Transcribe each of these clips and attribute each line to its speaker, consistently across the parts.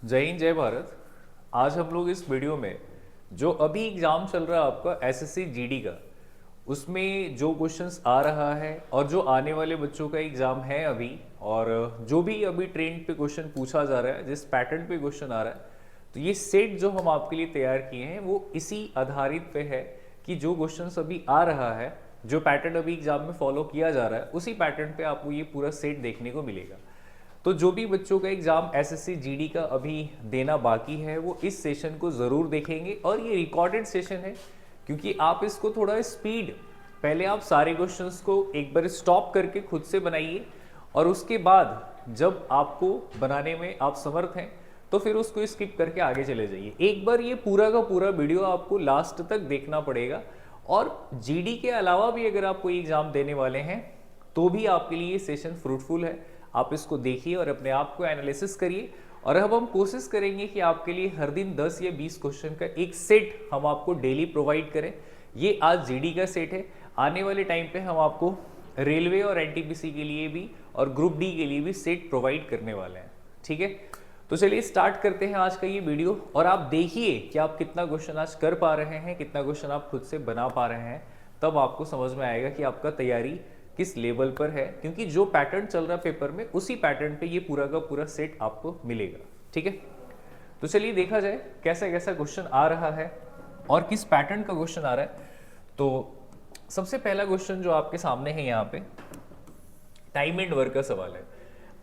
Speaker 1: जय हिंद जय भारत। आज हम लोग इस वीडियो में जो अभी एग्जाम चल रहा है आपका एसएससी जीडी का, उसमें जो क्वेश्चंस आ रहा है और जो आने वाले बच्चों का एग्जाम है अभी, और जो भी अभी ट्रेंड पे क्वेश्चन पूछा जा रहा है, जिस पैटर्न पे क्वेश्चन आ रहा है, तो ये सेट जो हम आपके लिए तैयार किए हैं वो इसी आधारित पे है कि जो क्वेश्चंस अभी आ रहा है, जो पैटर्न अभी एग्जाम में फॉलो किया जा रहा है, उसी पैटर्न पे आपको ये पूरा सेट देखने को मिलेगा। तो जो भी बच्चों का एग्जाम एसएससी जीडी का अभी देना बाकी है वो इस सेशन को ज़रूर देखेंगे, और ये रिकॉर्डेड सेशन है क्योंकि आप इसको थोड़ा स्पीड, पहले आप सारे क्वेश्चंस को एक बार स्टॉप करके खुद से बनाइए, और उसके बाद जब आपको बनाने में आप समर्थ हैं तो फिर उसको स्किप करके आगे चले जाइए। एक बार ये पूरा का पूरा वीडियो आपको लास्ट तक देखना पड़ेगा, और जीडी के अलावा भी अगर आप कोई एग्जाम देने वाले हैं तो भी आपके लिए ये सेशन फ्रूटफुल है। आप इसको देखिए और अपने आप को एनालिसिस करिए, और अब हम कोशिश करेंगे कि आपके लिए हर दिन 10 या 20 क्वेश्चन का एक सेट हम आपको डेली प्रोवाइड करें। ये आज जीडी का सेट है, आने वाले टाइम पे हम आपको रेलवे और एनटीपीसी के लिए भी और ग्रुप डी के लिए भी सेट प्रोवाइड करने वाले हैं। ठीक है, तो चलिए स्टार्ट करते हैं आज का ये वीडियो, और आप देखिए कि आप कितना क्वेश्चन आज कर पा रहे हैं, कितना क्वेश्चन आप खुद से बना पा रहे हैं। तब आपको समझ में आएगा कि आपका तैयारी किस लेवल पर है, क्योंकि जो पैटर्न चल रहा है पेपर में उसी पैटर्न पे ये पूरा का पूरा सेट आपको मिलेगा। ठीक है, तो चलिए देखा जाए कैसा कैसा क्वेश्चन आ रहा है और किस पैटर्न का क्वेश्चन आ रहा है। तो सबसे पहला क्वेश्चन जो आपके सामने है यहाँ पे टाइम एंड वर्क का सवाल है।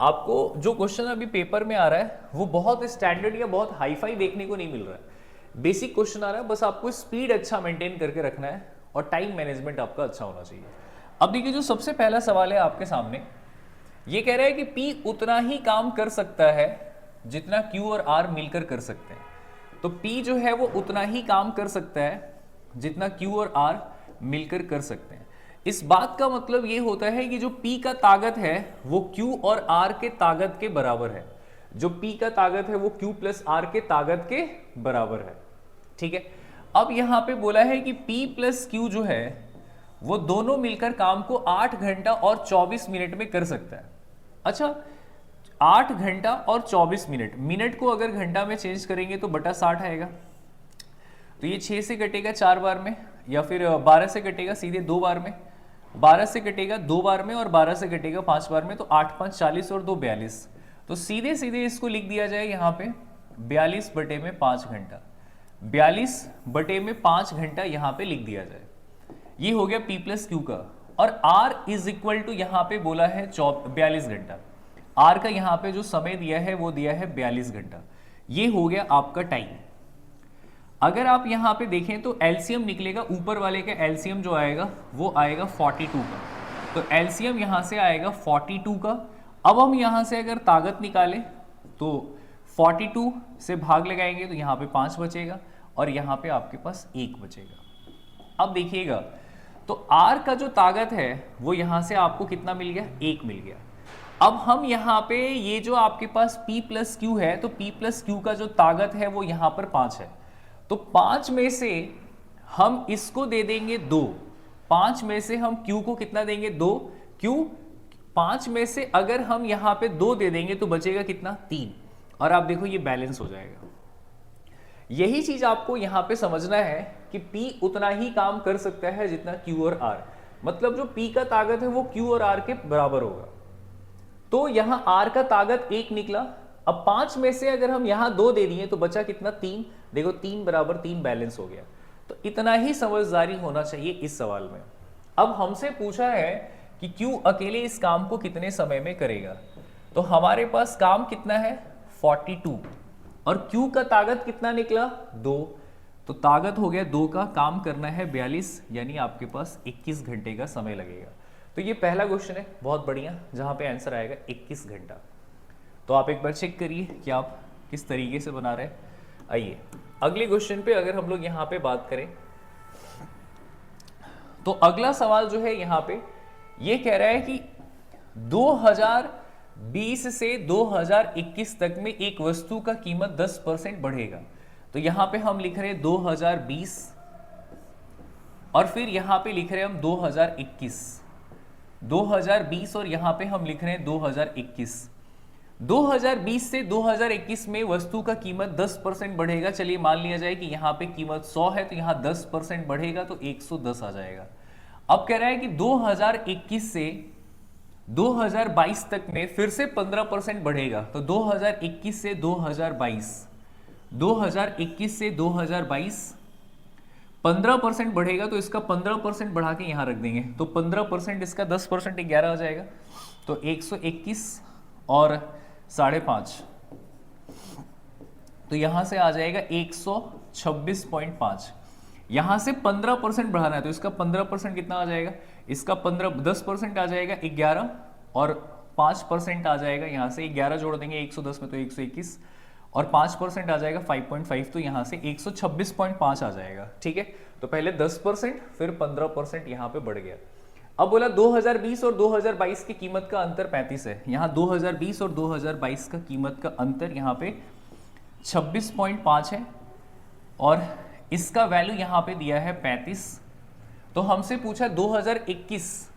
Speaker 1: आपको जो क्वेश्चन अभी पेपर में आ रहा है वो बहुत स्टैंडर्ड या बहुत हाईफाई देखने को नहीं मिल रहा है। बेसिक क्वेश्चन आ रहा है, बस आपको स्पीड अच्छा मेंटेन करके रखना है और टाइम मैनेजमेंट आपका अच्छा होना चाहिए। अब देखिए, जो सबसे पहला सवाल है आपके सामने, ये कह रहा है कि P उतना ही काम कर सकता है जितना Q और R मिलकर कर सकते हैं। तो P जो है वो उतना ही काम कर सकता है जितना Q और R मिलकर कर सकते हैं। इस बात का मतलब ये होता है कि जो P का ताकत है वो Q और R के ताकत के बराबर है। जो P का ताकत है वो Q प्लस R के ताकत के बराबर है। ठीक है, अब यहां पे बोला है कि P प्लस Q जो है वो दोनों मिलकर काम को 8 घंटा और 24 मिनट में कर सकता है। अच्छा, 8 घंटा और 24 मिनट, मिनट को अगर घंटा में चेंज करेंगे तो बटा 60 आएगा। तो ये 6 से कटेगा 4 बार में, या फिर 12 से कटेगा सीधे 2 बार में, 12 से कटेगा 2 बार में, और 12 से कटेगा 5 बार में। तो 8 5 40 और 2 42। तो सीधे सीधे इसको लिख दिया जाए यहाँ पे 42 बटे में 5 घंटा, 42 बटे में 5 घंटा यहाँ पे लिख दिया जाए। ये हो गया P प्लस Q का, और R इज इक्वल टू यहाँ पे बोला है 42 घंटा। R का यहाँ पे जो समय दिया है वो दिया है 42 घंटा। ये हो गया आपका टाइम। अगर आप यहाँ पे देखें तो एलसीएम निकलेगा, ऊपर वाले का एलसीएम जो आएगा वो आएगा 42 का। तो एलसीएम यहाँ से आएगा 42 का। अब हम यहाँ से अगर ताकत निकालें तो 42 से भाग लगाएंगे तो यहाँ पे 5 बचेगा, और यहाँ पे आपके पास 1 बचेगा। अब देखिएगा, तो R का जो ताकत है वो यहां से आपको कितना मिल गया, 1 मिल गया। अब हम यहाँ पे ये जो आपके पास P प्लस Q है, तो P प्लस Q का जो ताकत है वो यहाँ पर 5 है। तो 5 में से हम इसको दे देंगे 2, 5 में से हम Q को कितना देंगे, 2। Q 5 में से अगर हम यहाँ पे 2 दे देंगे तो बचेगा कितना, 3। और आप देखो ये बैलेंस हो जाएगा। यही चीज आपको यहां पे समझना है कि P उतना ही काम कर सकता है जितना Q और R, मतलब जो P का ताकत है वो Q और R के बराबर होगा। तो यहां R का ताकत 1 निकला। अब 5 में से अगर हम यहां 2 दे दिए तो बचा कितना, 3। देखो 3 बराबर 3 बैलेंस हो गया। तो इतना ही समझदारी होना चाहिए इस सवाल में। अब हमसे पूछा है कि Q अकेले इस काम को कितने समय में करेगा। तो हमारे पास काम कितना है, 42, और Q का ताकत कितना निकला, 2। तो ताकत हो गया 2 का, काम करना है 42, यानी आपके पास 21 घंटे का समय लगेगा। तो ये पहला क्वेश्चन है, बहुत बढ़िया, जहां पे आंसर आएगा 21 घंटा। तो आप एक बार चेक करिए कि आप किस तरीके से बना रहे हैं। आइए अगले क्वेश्चन पे अगर हम लोग यहाँ पे बात करें, तो अगला सवाल जो है यहाँ पे ये कह रहा है कि 2020 से 2021 तक में एक वस्तु का कीमत 10% बढ़ेगा। तो यहां पे हम लिख रहे हैं 2020, और फिर यहां पे लिख रहे हैं हम 2021, 2020, और यहां पे हम लिख रहे हैं 2021। 2020 से 2021 में वस्तु का कीमत 10% बढ़ेगा। चलिए मान लिया जाए कि यहाँ पे कीमत 100 है तो यहाँ 10% बढ़ेगा तो 110 आ जाएगा। अब कह रहा है कि 2021 से 2022 तक में फिर से 15% बढ़ेगा, तो 2021 से 2022, 2021 से 2022 15% बढ़ेगा, तो इसका 15% बढ़ा के यहां रख देंगे, तो 15% इसका 10% 11 आ जाएगा, तो 121 और 5.5, तो यहां से आ जाएगा 126.5। यहां से 15% बढ़ाना है तो इसका 15% कितना आ जाएगा, इसका 10% आ जाएगा 11 और 5% आ जाएगा, यहां से 11 जोड़ देंगे 110 में तो 121 और 5% आ जाएगा 5.5, तो यहां से 126.5 आ जाएगा। ठीक है, तो पहले 10% फिर 15% यहां पे बढ़ गया। अब बोला 2020 और 2022 की कीमत का अंतर 35 है। यहां 2020 और 2022 का कीमत का अंतर यहां पे 26.5 है और इसका वैल्यू यहां पे दिया है 35। तो हमसे पूछा 2021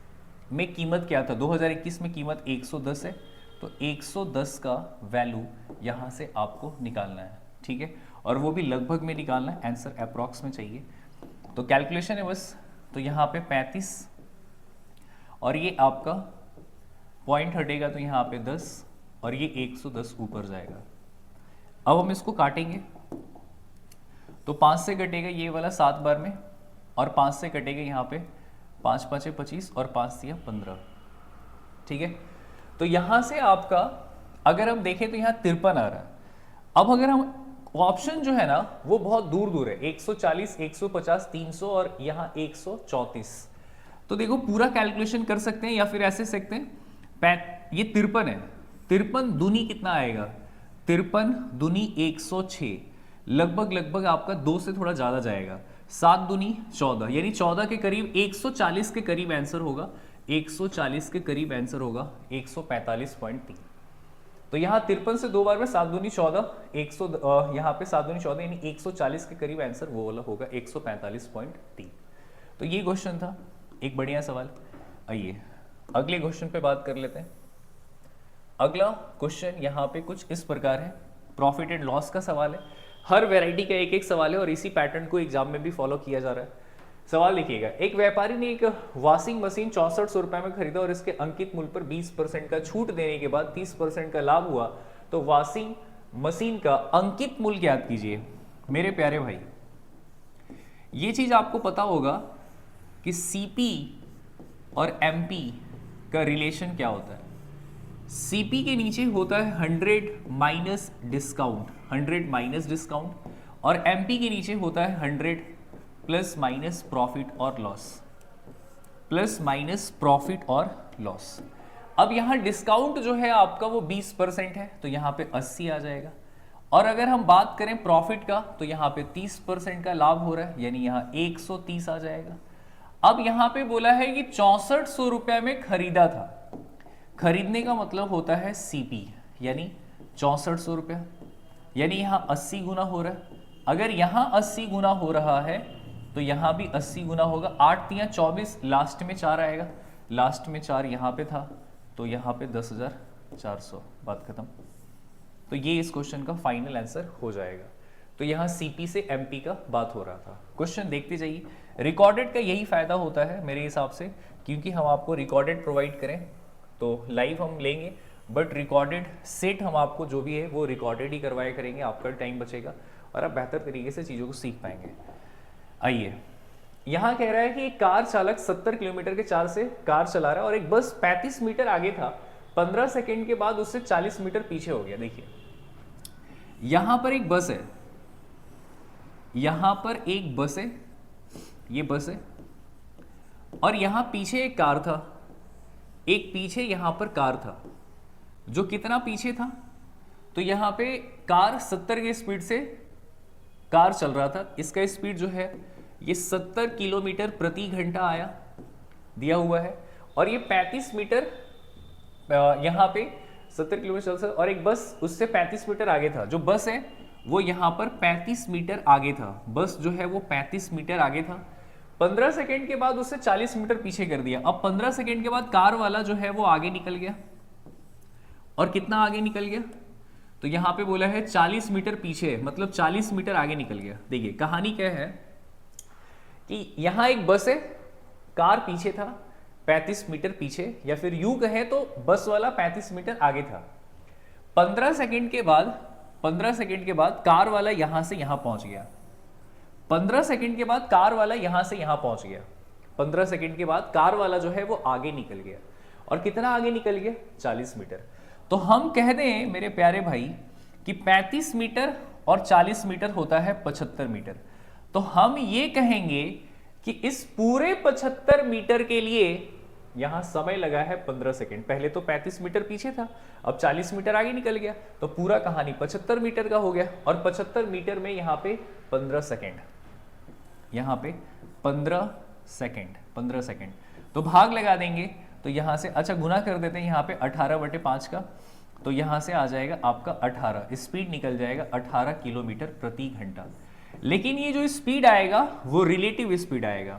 Speaker 1: में कीमत क्या था, 2021 में कीमत 110 है, तो 110 का वैल्यू यहां से आपको निकालना है। ठीक है, और वो भी लगभग में निकालना है, आंसर अप्रॉक्स में चाहिए। तो कैलकुलेशन है बस, तो यहां पे 35 और ये आपका पॉइंट हटेगा तो यहां पे 10 और ये 110 ऊपर जाएगा। अब हम इसको काटेंगे तो 5 से कटेगा ये वाला 7 बार में और 5 से कटेगा यहाँ पे 5 5 25 और 5 दिया 15। ठीक है, तो यहाँ से आपका अगर हम देखें तो यहाँ 53 आ रहा है। अब अगर हम ऑप्शन जो है ना वो बहुत दूर दूर है, 140, 150, 300 और यहाँ 134। तो देखो पूरा कैलकुलेशन कर सकते हैं या फिर ऐसे सकते हैं, ये 53 है, 53 दूनी कितना आएगा, 53 दूनी 106, लगभग आपका 2 से थोड़ा ज्यादा जाएगा, 7 दूनी 14, यानी 14 के करीब 140 के करीब आंसर होगा, 140 के करीब आंसर होगा 145.3। तो यहाँ 53 से 2 बार में 7 दूनी 14, 100 यहाँ पे 7 दूनी 14 यानी 140 के करीब आंसर वो वाला होगा 145.3। तो ये क्वेश्चन था, एक बढ़िया सवाल। आइए अगले क्वेश्चन पे बात कर लेते हैं। अगला क्वेश्चन यहाँ पे कुछ इस प्रकार है, प्रॉफिट एंड लॉस का सवाल है। हर वैरायटी का एक एक सवाल है और इसी पैटर्न को एग्जाम में भी फॉलो किया जा रहा है। सवाल लिखिएगा, एक व्यापारी ने एक वॉशिंग मशीन 6400 रुपए में खरीदा और इसके अंकित मूल्य पर 20% का छूट देने के बाद 30% का लाभ हुआ, तो वॉशिंग मशीन का अंकित मूल्य ज्ञात कीजिए। मेरे प्यारे भाई, ये चीज आपको पता होगा कि सीपी और एमपी का रिलेशन क्या होता है। सीपी के नीचे होता है 100 माइनस डिस्काउंट, 100 माइनस डिस्काउंट, और एमपी के नीचे होता है 100 प्लस माइनस प्रॉफिट और लॉस, प्लस माइनस प्रॉफिट और लॉस। अब यहां डिस्काउंट जो है आपका वो 20% है, तो यहां पे 80 आ जाएगा। और अगर हम बात करें प्रॉफिट का तो यहां पे 30% का लाभ हो रहा है, यानी यहां 130 आ जाएगा। अब यहां पे बोला है कि 6400 रुपए में खरीदा था, खरीदने का मतलब होता है सीपी, यानी 6400 रुपया, यानी यहां 80 गुना हो रहा है। अगर यहां 80 गुना हो रहा है तो यहां भी 80 गुना होगा। 8 तियां 24, लास्ट में 4 आएगा, लास्ट में 4 यहां पे था, तो यहां पे 10,400, बात खत्म। तो ये इस क्वेश्चन का फाइनल आंसर हो जाएगा। तो यहां सीपी से एमपी का बात हो रहा था। क्वेश्चन देखते जाइए। रिकॉर्डेड का यही फायदा होता है मेरे हिसाब से, क्योंकि हम आपको रिकॉर्डेड प्रोवाइड करें तो लाइव हम लेंगे, बट रिकॉर्डेड सेट हम आपको जो भी है वो रिकॉर्डेड ही करवाया करेंगे, आपका टाइम बचेगा और आप बेहतर तरीके से चीज़ों को सीख पाएंगे। आइए, यहाँ कह रहा है कि एक कार चालक 70 किलोमीटर के 4 से कार चला रहा है और एक बस 35 मीटर आगे था, 15 सेकेंड के बाद उससे 40 मीटर पीछे हो गया। देखिए यहां पर एक बस है, यहां पर एक बस है, ये बस है, और यहां पीछे एक कार था, एक पीछे यहां पर कार था, जो कितना पीछे था, तो यहां पे कार 70 की स्पीड से कार चल रहा था, इसका स्पीड जो है ये 70 किलोमीटर प्रति घंटा आया, दिया हुआ है, और ये 35 मीटर यहां पे 70 किलोमीटर चल सकता, और एक बस उससे 35 मीटर आगे था। जो बस है वो यहां पर 35 मीटर आगे था, बस जो है वो 35 मीटर आगे था। 15 सेकेंड के बाद उससे 40 मीटर पीछे कर दिया। अब 15 सेकेंड के बाद कार वाला जो है वो आगे निकल गया, और कितना आगे निकल गया, तो यहाँ पे बोला है 40 मीटर पीछे, मतलब 40 मीटर आगे निकल गया। देखिए कहानी क्या है कि यहाँ एक बस है, कार पीछे था 35 मीटर पीछे, या फिर यूं कहें तो बस वाला 35 मीटर आगे था। 15 सेकंड के बाद कार वाला यहां से यहां पहुंच गया। 15 सेकंड के बाद कार वाला यहां से यहां पहुंच गया। 15 सेकंड के बाद कार वाला जो है वो आगे निकल गया। और कितना आगे निकल गया, 40 मीटर। तो हम कह दें मेरे प्यारे भाई कि 35 मीटर और 40 मीटर होता है 75 मीटर। तो हम ये कहेंगे कि इस पूरे 75 मीटर के लिए यहां समय लगा है 15 सेकंड। पहले तो 35 मीटर पीछे था, अब 40 मीटर आगे निकल गया, तो पूरा कहानी 75 मीटर का हो गया। और 75 मीटर में यहाँ पे 15 सेकंड, यहाँ पे 15 सेकंड। तो भाग लगा देंगे, तो यहां से अच्छा गुना कर देते हैं यहाँ पे 18/5 का, तो यहां से आ जाएगा आपका 18, स्पीड निकल जाएगा 18 किलोमीटर प्रति घंटा। लेकिन ये जो स्पीड आएगा वो रिलेटिव स्पीड आएगा,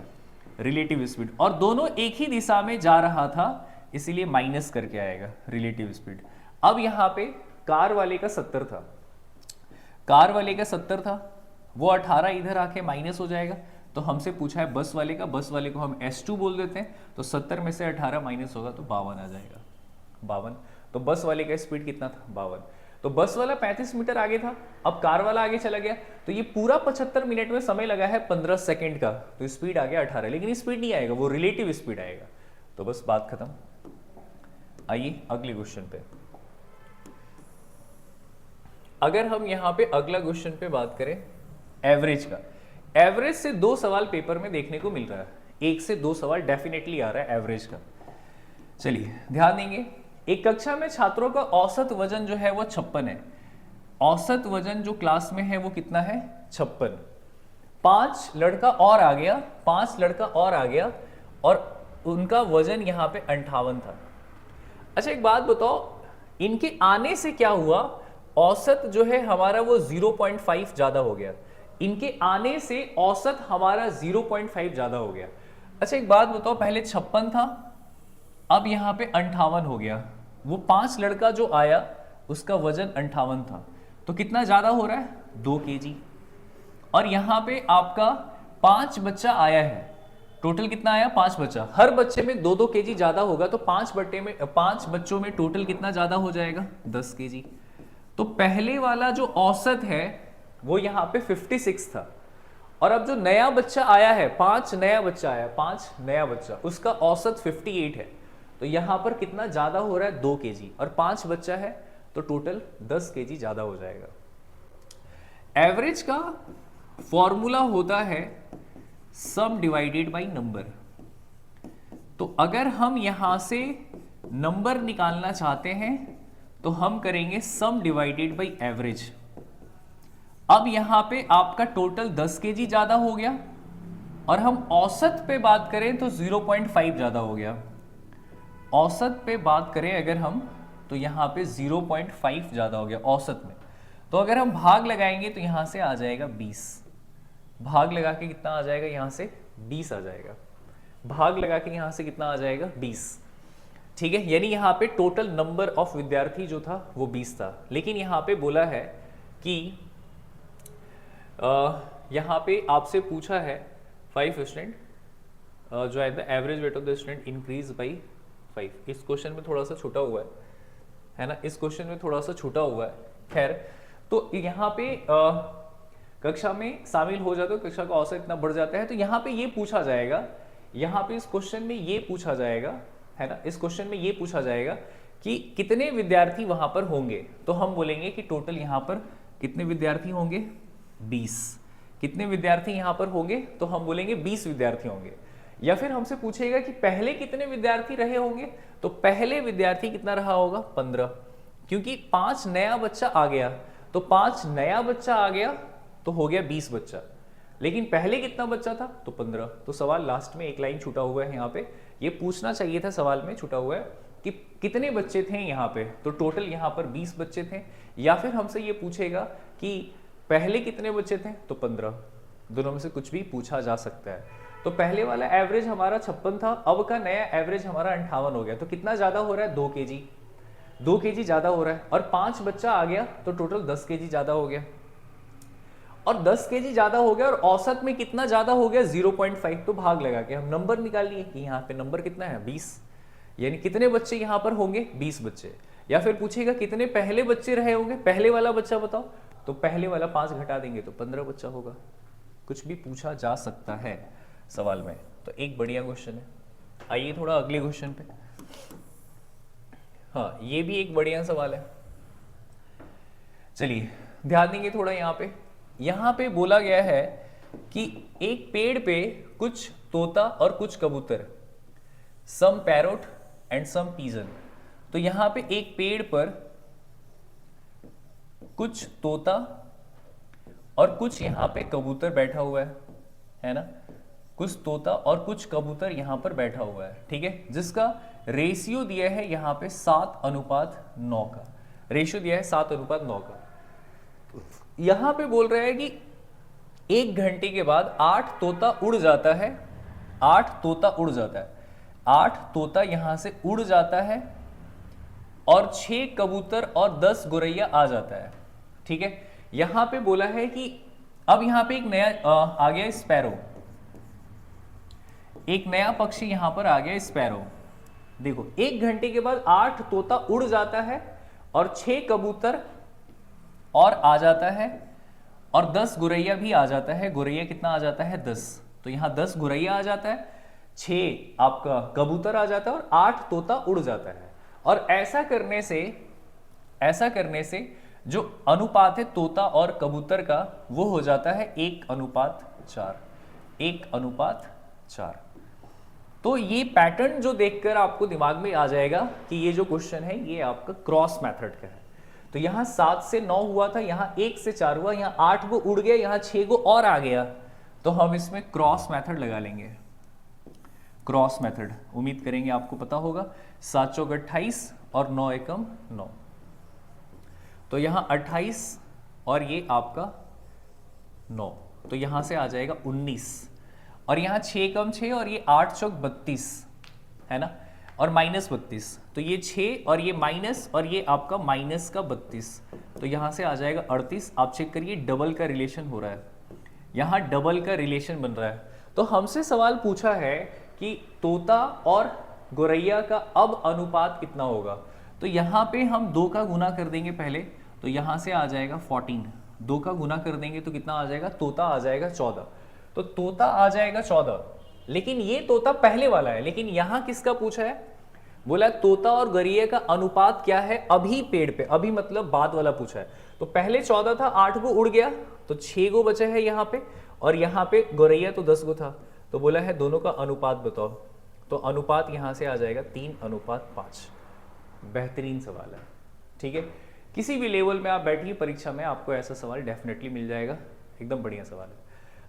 Speaker 1: रिलेटिव स्पीड, और दोनों एक ही दिशा में जा रहा था, इसीलिए माइनस करके आएगा रिलेटिव स्पीड। अब यहाँ पे कार वाले का 70 था, कार वाले का 70 था, वो 18 इधर आके माइनस हो जाएगा। तो हमसे पूछा है बस वाले का, बस वाले को हम S2 बोल देते हैं, तो 70 में से 18 माइनस होगा तो 52 आ जाएगा, 52। तो बस वाले का स्पीड कितना था, 52। तो बस वाला 35 मीटर आगे था, अब कार वाला आगे चला गया, तो ये पूरा 75 मिनट में समय लगा है 15 सेकंड का, तो स्पीड आ गया 18। लेकिन स्पीड नहीं आएगा, वो रिलेटिव स्पीड आएगा। तो बस बात खत्म। आइए अगले क्वेश्चन पे। अगर हम यहाँ पे अगला क्वेश्चन पे बात करें एवरेज का, एवरेज से 2 सवाल पेपर में देखने को मिल रहा है, 1 से 2 सवाल डेफिनेटली आ रहा है एवरेज का। चलिए ध्यान देंगे। एक कक्षा में छात्रों का औसत वजन जो है वो 56 है। औसत वजन जो क्लास में है वो कितना है, 56। 5 लड़का और आ गया, 5 लड़का और आ गया, और उनका वजन यहाँ पे 58 था। अच्छा एक बात बताओ, इनके आने से क्या हुआ, औसत जो है हमारा वो 0.5 ज्यादा हो गया। इनके आने से औसत हमारा 0.5 ज्यादा हो गया। अच्छा एक बात बताओ, पहले 56 था, अब यहाँ पे 58 हो गया। वो 5 लड़का जो आया उसका वजन 58 था, तो कितना ज्यादा हो रहा है, 2 kg। और यहाँ पे आपका 5 बच्चा आया है, टोटल कितना आया, 5 बच्चा, हर बच्चे में 2-2 kg ज्यादा होगा, तो 5 बच्चों में टोटल कितना ज्यादा हो जाएगा, 10 kg। तो पहले वाला जो औसत है वो यहाँ पे 56 था, और अब जो नया बच्चा आया है, 5 नया बच्चा आया, 5 नया बच्चा, उसका औसत 58 है। तो यहाँ पर कितना ज्यादा हो रहा है, 2 kg, और 5 बच्चा है तो टोटल 10 kg ज्यादा हो जाएगा। एवरेज का फॉर्मूला होता है सम डिवाइडेड बाय नंबर। तो अगर हम यहां से नंबर निकालना चाहते हैं तो हम करेंगे सम डिवाइडेड बाय एवरेज। अब यहां पे आपका टोटल 10 kg ज्यादा हो गया, और हम औसत पे बात करें तो 0.5 ज्यादा हो गया। औसत पे बात करें अगर हम, तो यहां पे 0.5 ज्यादा हो गया औसत में। तो अगर हम भाग लगाएंगे तो यहां से आ जाएगा 20। भाग लगा के कितना आ जाएगा, यहां से 20 आ जाएगा। भाग लगा के यहां से कितना आ जाएगा, 20। ठीक है, यानी यहाँ पे टोटल नंबर ऑफ विद्यार्थी जो था वो 20 था। लेकिन यहाँ पे बोला है कि यहाँ पे आपसे पूछा है 5 स्टूडेंट जो है the average weight of the student increase by 5। इस क्वेश्चन में थोड़ा सा छूटा हुआ है ना, इस क्वेश्चन में थोड़ा सा छूटा हुआ है। खैर, तो यहाँ पे कक्षा में शामिल हो जाते हो, कक्षा का औसत इतना बढ़ जाता है, तो यहाँ पे ये पूछा जाएगा, यहाँ पे इस क्वेश्चन में ये पूछा जाएगा, है ना, इस क्वेश्चन में ये पूछा जाएगा कि कितने विद्यार्थी वहां पर होंगे। तो हम बोलेंगे कि टोटल यहाँ पर कितने विद्यार्थी होंगे, 20। कितने विद्यार्थी यहाँ पर होंगे, तो हम बोलेंगे 20 विद्यार्थी होंगे। या फिर हमसे पूछेगा कि पहले कितने विद्यार्थी रहे होंगे, तो पहले विद्यार्थी कितना रहा होगा, 15, क्योंकि 5 नया बच्चा आ गया, तो 5 नया बच्चा आ गया तो हो गया 20 बच्चा। लेकिन पहले कितना बच्चा था, तो 15। तो सवाल लास्ट में एक लाइन छूटा हुआ है, यहाँ पे ये पूछना चाहिए था, सवाल में छूटा हुआ है कि कितने बच्चे थे यहाँ पे, तो टोटल यहाँ पर 20 बच्चे थे। या फिर हमसे ये पूछेगा कि पहले कितने बच्चे थे, तो 15। दोनों में से कुछ भी पूछा जा सकता है। तो पहले वाला एवरेज हमारा 56 था, अब का नया एवरेज हमारा 58 हो गया। तो कितना ज्यादा हो रहा है, 2 kg। 2 kg ज्यादा हो रहा है, और 5 बच्चा आ गया तो टोटल 10 kg ज्यादा हो गया, और 10 kg ज्यादा हो गया, और औसत में कितना ज्यादा हो गया 0.5। तो भाग लगा के हम नंबर निकाल लिए कि यहाँ पे नंबर कितना है 20, यानी कितने बच्चे यहाँ पर होंगे 20 बच्चे। या फिर पूछेगा कितने पहले बच्चे रहे होंगे, पहले वाला बच्चा बताओ, तो पहले वाला 5 घटा देंगे तो 15 बच्चा होगा। कुछ भी पूछा जा सकता है सवाल में, तो एक बढ़िया क्वेश्चन है। आइए थोड़ा अगले क्वेश्चन पे। हाँ, ये भी एक बढ़िया सवाल है, चलिए ध्यान देंगे थोड़ा। यहाँ पे बोला गया है कि एक पेड़ पे कुछ तोता और कुछ कबूतर, सम पैरोट एंड सम पीजन। तो यहाँ पे एक पेड़ पर कुछ तोता और कुछ यहाँ पे कबूतर बैठा हुआ है ना, कुछ तोता और कुछ कबूतर यहाँ पर बैठा हुआ है, ठीक है, जिसका रेशियो दिया है यहाँ पे 7:9 का, रेशियो दिया है 7:9 का। यहाँ पे बोल रहा है कि 1 घंटे के बाद 8 तोता उड़ जाता है, 8 तोता उड़ जाता है, 8 तोता यहाँ से उड़ जाता है, और 6 कबूतर और 10 गोरैया आ जाता है, ठीक है। यहाँ पे बोला है कि अब यहाँ पे एक नया आ गया स्पैरो, एक नया पक्षी यहाँ पर आ गया स्पैरो। देखो 1 घंटे के बाद 8 तोता उड़ जाता है और 6 कबूतर और आ जाता है, और 10 गोरैया भी आ जाता है। गोरैया कितना आ जाता है 10, तो यहाँ 10 गोरैया आ जाता है, 6 आपका कबूतर आ जाता है और 8 तोता उड़ जाता है। और ऐसा करने से जो अनुपात है तोता और कबूतर का वो हो जाता है 1:4, 1:4। तो ये पैटर्न जो देखकर आपको दिमाग में आ जाएगा कि ये जो क्वेश्चन है ये आपका क्रॉस मेथड का है। तो यहाँ 7 से 9 हुआ था, यहाँ 1 से 4 हुआ, यहाँ 8 को उड़ गया, यहाँ 6 को और आ गया, तो हम इसमें क्रॉस मेथड लगा लेंगे। क्रॉस मेथड उम्मीद करेंगे आपको पता होगा। 7 चौक 28 और 9 एकम 9, तो यहाँ 28 और ये आपका 9, तो यहाँ से आ जाएगा 19, और यहाँ 6 एकम 6 और ये 8 चौक 32 है ना, और -32, तो ये 6 और ये माइनस और ये आपका माइनस का 32, तो यहाँ से आ जाएगा 38। आप चेक करिए डबल का रिलेशन हो रहा है, यहाँ डबल का रिलेशन बन रहा है। तो हमसे सवाल पूछा है कि तोता और गोरैया का अब अनुपात कितना होगा, तो यहाँ पे हम 2 का गुना कर देंगे पहले, तो यहाँ से आ जाएगा 14, 2 का गुना कर देंगे तो कितना आ जाएगा, तोता आ जाएगा 14, तो तोता आ जाएगा 14। लेकिन ये तोता पहले वाला है, लेकिन यहाँ किसका पूछा है, बोला तोता और गोरैया का अनुपात क्या है अभी पेड़ पे, अभी मतलब बाद वाला पूछा है। तो पहले 14 था, 8 को उड़ गया तो 6 को बचा है यहाँ पे, और यहाँ पे गोरैया तो 10 को था, तो बोला है दोनों का अनुपात बताओ, तो अनुपात यहाँ से आ जाएगा 3:5। बेहतरीन सवाल है, ठीक है। किसी भी लेवल में आप बैठिए परीक्षा में, आपको ऐसा सवाल डेफिनेटली मिल जाएगा, एकदम बढ़िया सवाल है।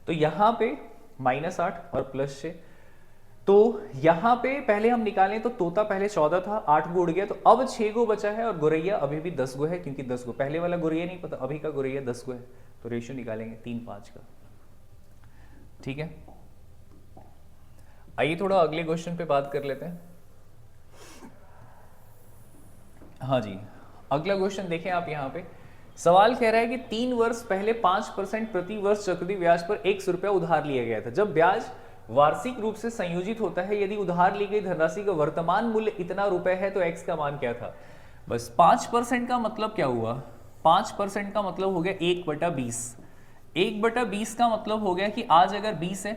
Speaker 1: तो यहाँ पे -8 और +6, तो यहाँ पे पहले हम निकालें तो तोता पहले 14 था, 8 को उड़ गया, तो अब 6 को बचा है, और गोरैया अभी भी 10 को है, क्योंकि 10 को पहले वाला गोरैया नहीं पता, अभी का गोरैया 10 को है, तो रेशियो निकालेंगे 3:5 का, ठीक है। आइए थोड़ा अगले क्वेश्चन पे बात कर लेते हैं। हाँ जी, अगला क्वेश्चन देखें आप। यहाँ पे सवाल कह रहा है कि 3 वर्ष पहले 5% प्रति वर्ष चक्रवृद्धि ब्याज पर 100 रुपया उधार लिया गया था। जब ब्याज वार्षिक रूप से संयोजित होता है, यदि उधार ली गई धनराशि का वर्तमान मूल्य इतना रुपए है तो x का मान क्या था। बस 5% का मतलब क्या हुआ, 5% का मतलब हो गया 1/20, 1/20 का मतलब हो गया कि आज अगर 20 है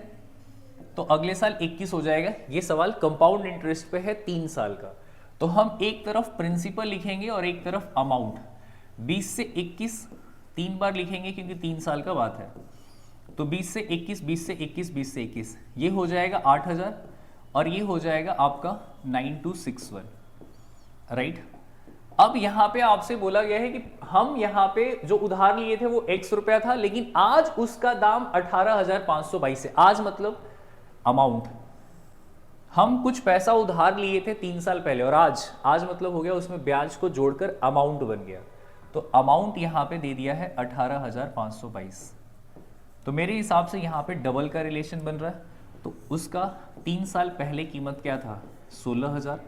Speaker 1: तो अगले साल 21 हो जाएगा। ये सवाल कंपाउंड इंटरेस्ट पे है 3 साल का, तो हम एक तरफ प्रिंसिपल लिखेंगे और एक तरफ अमाउंट। 20 से 21 3 बार लिखेंगे क्योंकि 3 साल का बात है, तो 20 से 21, 20 से 21, 20 से 21, ये हो जाएगा 8000 और ये हो जाएगा आपका 9261, राइट। अब यहाँ पे आपसे बोला गया है कि हम यहाँ पे जो उधार लिए थे वो 100 रुपया था, लेकिन आज उसका दाम 18,522 है। आज मतलब अमाउंट, हम कुछ पैसा उधार लिए थे 3 साल पहले, और आज मतलब हो गया उसमें ब्याज को जोड़कर अमाउंट बन गया, तो अमाउंट यहाँ पे दे दिया है 18,522। तो मेरे हिसाब से यहाँ पे डबल का रिलेशन बन रहा है, तो उसका 3 साल पहले कीमत क्या था 16,000,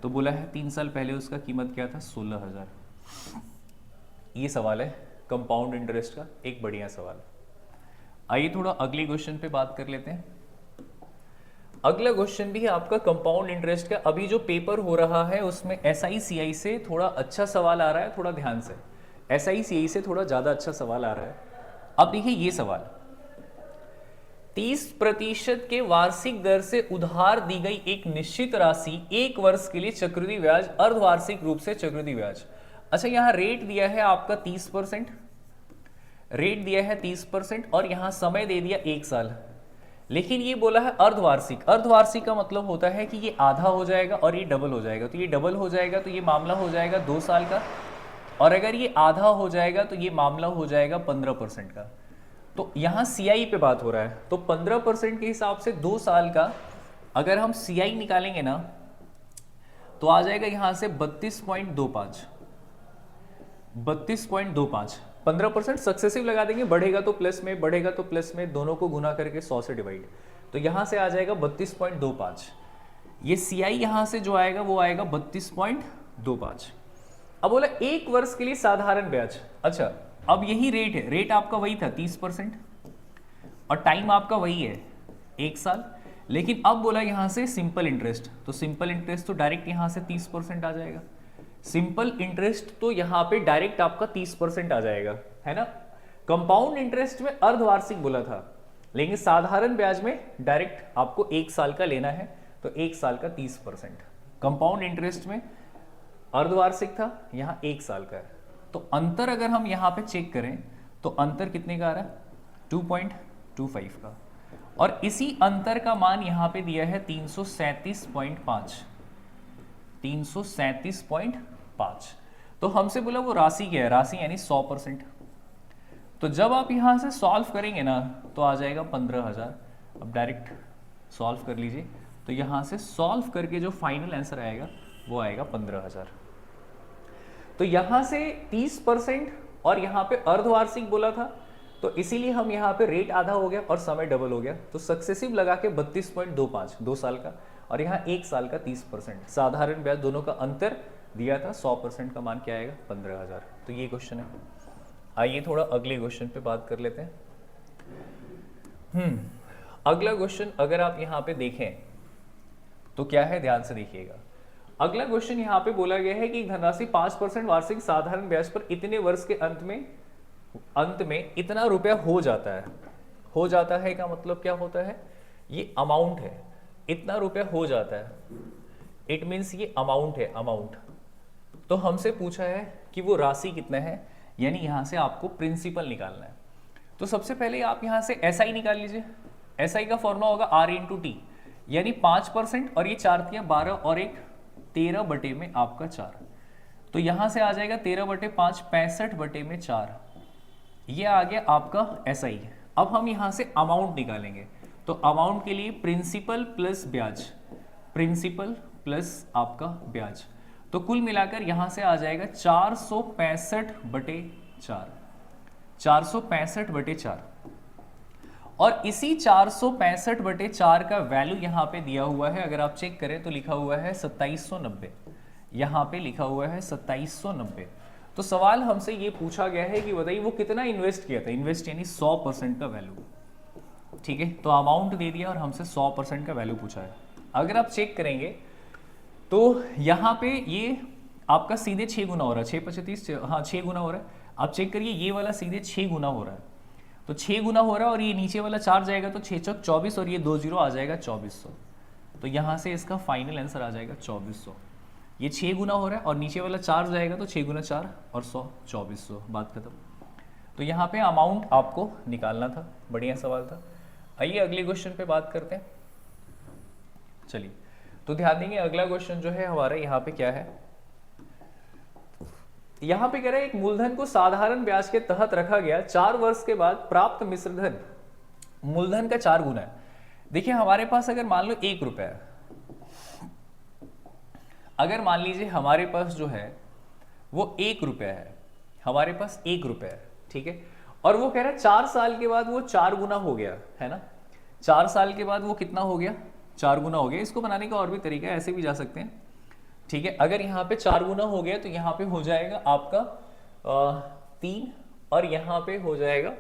Speaker 1: तो बोला है 3 साल पहले उसका कीमत क्या था, 16,000। ये सवाल है कंपाउंड इंटरेस्ट का, एक बढ़िया सवाल। आइए थोड़ा अगले क्वेश्चन पे बात कर लेते हैं। अगला क्वेश्चन भी है आपका कंपाउंड इंटरेस्ट का। अभी जो पेपर हो रहा है उसमें SICI से थोड़ा अच्छा सवाल आ रहा है, थोड़ा ध्यान से। SICI से थोड़ा ज्यादा अच्छा सवाल आ रहा है। अब देखिए ये सवाल, 30% के वार्षिक दर से उधार दी गई एक निश्चित राशि 1 वर्ष के लिए चक्रवृद्धि ब्याज, अर्धवार्षिक रूप से चक्रवृद्धि ब्याज। अच्छा, यहां रेट दिया है आपका 30%, रेट दिया है 30% और यहां समय दे दिया 1 साल, लेकिन ये बोला है अर्धवार्षिक। अर्धवार्षिक का मतलब होता है कि ये आधा हो जाएगा और ये डबल हो जाएगा। तो ये डबल हो जाएगा तो ये मामला हो जाएगा 2 साल का, और अगर ये आधा हो जाएगा तो ये मामला हो जाएगा 15% का। तो यहाँ CI पे बात हो रहा है, तो 15% के हिसाब से 2 साल का अगर हम CI निकालेंगे ना तो आ जाएगा यहाँ से 32.25। 32.25, 15% सक्सेसिव लगा देंगे, बढ़ेगा तो प्लस में, बढ़ेगा तो प्लस में, दोनों को गुना करके 100 से डिवाइड, तो यहाँ से आ जाएगा 32.25। ये CI यहाँ से जो आएगा वो आएगा 32.25। अब बोला 1 वर्ष के लिए साधारण ब्याज। अच्छा, अब यही रेट है, रेट आपका वही था 30% और टाइम आपका वही है 1 साल, लेकिन अब बोला यहां से सिंपल इंटरेस्ट, तो सिंपल इंटरेस्ट तो डायरेक्ट यहां से 30% आ जाएगा। सिंपल इंटरेस्ट तो यहां पे डायरेक्ट आपका 30% आ जाएगा, है ना। कंपाउंड इंटरेस्ट में अर्धवार्षिक बोला था, लेकिन साधारण ब्याज में डायरेक्ट आपको 1 साल का लेना है, तो 1 साल का 30%। कंपाउंड इंटरेस्ट में अर्धवार्षिक था, यहां 1 साल का है। तो अंतर अगर हम यहां पे चेक करें तो अंतर कितने का आ रहा है, 2.25 का, और इसी अंतर का मान यहां पे दिया है 337.5। 337.5। तो हमसे बोला वो राशि क्या है, राशि यानी 100%। तो जब आप यहां से सॉल्व करेंगे ना तो आ जाएगा 15,000। अब डायरेक्ट सॉल्व कर लीजिए, तो यहां से सॉल्व करके जो फाइनल आंसर आएगा वो आएगा 15,000। तो यहां से 30% और यहां पे अर्धवार्षिक बोला था, तो इसीलिए हम यहां पे रेट आधा हो गया और समय डबल हो गया, तो सक्सेसिव लगा के 32.25 2 साल का, और यहाँ 1 साल का 30%। साधारण ब्याज दोनों का अंतर दिया था 100%, का मान क्या आएगा 15,000। तो ये क्वेश्चन है। आइए थोड़ा अगले क्वेश्चन पे बात कर लेते हैं। अगला क्वेश्चन अगर आप यहाँ पे देखें तो क्या है, ध्यान से देखिएगा। अगला क्वेश्चन यहाँ पे बोला गया है कि धनराशि 5% वार्षिक साधारण ब्याज पर इतने वर्ष के अंत में इतना रुपया हो जाता है। हो जाता है का मतलब क्या होता है, ये अमाउंट है, इतना रुपया हो जाता है, इट मीन्स ये अमाउंट है, अमाउंट। तो हमसे पूछा है कि वो राशि कितना है, यानी यहां से आपको प्रिंसिपल निकालना है। तो सबसे पहले आप यहां से SI निकाल लीजिए। SI का फॉर्मूला होगा R इंटू टी, यानी 5%, और ये 4 तिया 12 और एक 13 बटे में आपका 4, तो यहां से आ जाएगा 13 बटे 5 65 बटे में 4। ये आ गया आपका SI। अब हम यहां से अमाउंट निकालेंगे, तो अमाउंट के लिए प्रिंसिपल प्लस ब्याज, प्रिंसिपल प्लस आपका ब्याज, तो कुल मिलाकर यहां से आ जाएगा 465 बटे 4, 465 बटे 4। और इसी 465 बटे 4 का वैल्यू यहाँ पे दिया हुआ है, अगर आप चेक करें तो लिखा हुआ है 2790, यहाँ पे लिखा हुआ है 2790। तो सवाल हमसे ये पूछा गया है कि बताइए वो कितना इन्वेस्ट किया था, इन्वेस्ट यानी 100% का वैल्यू, ठीक है। तो अमाउंट दे दिया और हमसे 100% का वैल्यू पूछा है। अगर आप चेक करेंगे तो यहाँ पे ये आपका सीधे 6 गुना हो रहा है, 6 25, हाँ 6 गुना हो रहा है। आप चेक करिए ये वाला सीधे 6 गुना हो रहा है, तो 6 गुना हो रहा है, और ये नीचे वाला 4 जाएगा तो 6 चौक 24, और ये 2 जीरो आ जाएगा 2400। तो यहाँ से इसका फाइनल आंसर आ जाएगा 2400। ये 6 गुना हो रहा है और नीचे वाला 4 जाएगा तो 6 गुना 4 और 100, 2400, बात खत्म। तो यहाँ पे अमाउंट आपको निकालना था, बढ़िया सवाल था। आइए अगले क्वेश्चन पे बात करते हैं। चलिए, तो ध्यान देंगे अगला क्वेश्चन जो है हमारा यहाँ पे क्या है, यहाँ पे कह रहा है एक मूलधन को साधारण ब्याज के तहत रखा गया, 4 वर्ष के बाद प्राप्त मिश्रधन मूलधन का 4 गुना है। देखिए हमारे पास अगर मान लो 1 रुपया है, अगर मान लीजिए हमारे पास जो है वो 1 रुपया है, हमारे पास 1 रुपया है, ठीक है, और वो कह रहा है 4 साल के बाद वो 4 गुना हो गया, है ना। 4 साल के बाद वो कितना हो गया, 4 गुना हो गया। इसको बनाने का और भी तरीका है, ऐसे भी जा सकते हैं, ठीक है, अगर यहाँ पे 4 गुना हो गया तो यहाँ पे हो जाएगा आपका 3 और यहाँ पे हो जाएगा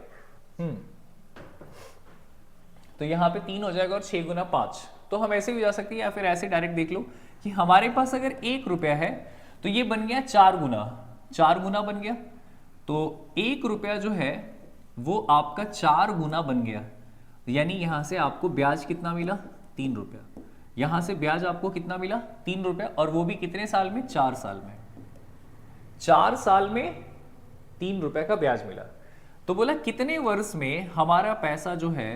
Speaker 1: तो यहाँ पे 3 हो जाएगा और 6 गुना 5। तो हम ऐसे भी जा सकते हैं या फिर ऐसे डायरेक्ट देख लो कि हमारे पास अगर 1 रुपया है तो ये बन गया 4 गुना, 4 गुना बन गया। तो 1 रुपया जो है वो आपका 4 गुना बन गया, यानी यहां से आपको ब्याज कितना मिला, 3 रुपया। यहां से ब्याज आपको कितना मिला, 3 रुपया, और वो भी कितने साल में, 4 साल में। 4 साल में 3 रुपया का ब्याज मिला। तो बोला कितने वर्ष में हमारा पैसा जो है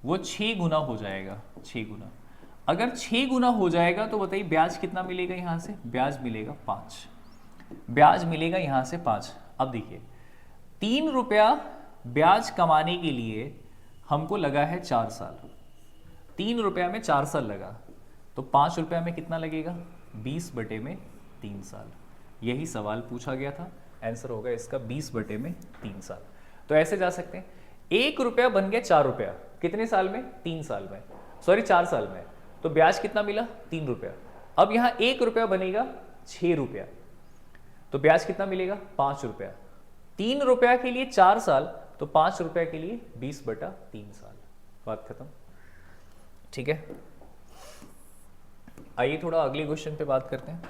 Speaker 1: वो 6 गुना हो जाएगा, 6 गुना। अगर 6 गुना हो जाएगा तो बताइए ब्याज कितना मिलेगा, यहां से ब्याज मिलेगा 5, ब्याज मिलेगा यहां से 5। अब देखिए 3 रुपया ब्याज कमाने के लिए हमको लगा है 4 साल, 3 रुपया में 4 साल लगा, तो 5 रुपया में कितना लगेगा, 20/3 साल। यही सवाल पूछा गया था, आंसर होगा इसका 20/3 साल। तो ऐसे जा सकते हैं, 1 रुपया बन गया 4 रुपया, कितने साल में, 3 साल में, सॉरी 4 साल में। तो ब्याज कितना मिला, 3 रुपया। अब यहां 1 रुपया बनेगा 6 रुपया, तो ब्याज कितना मिलेगा, 5 रुपया। 3 रुपया के लिए 4 साल, तो 5 रुपया के लिए 20/3 साल। बात खत्म, ठीक है। आइए थोड़ा अगले क्वेश्चन पे बात करते हैं।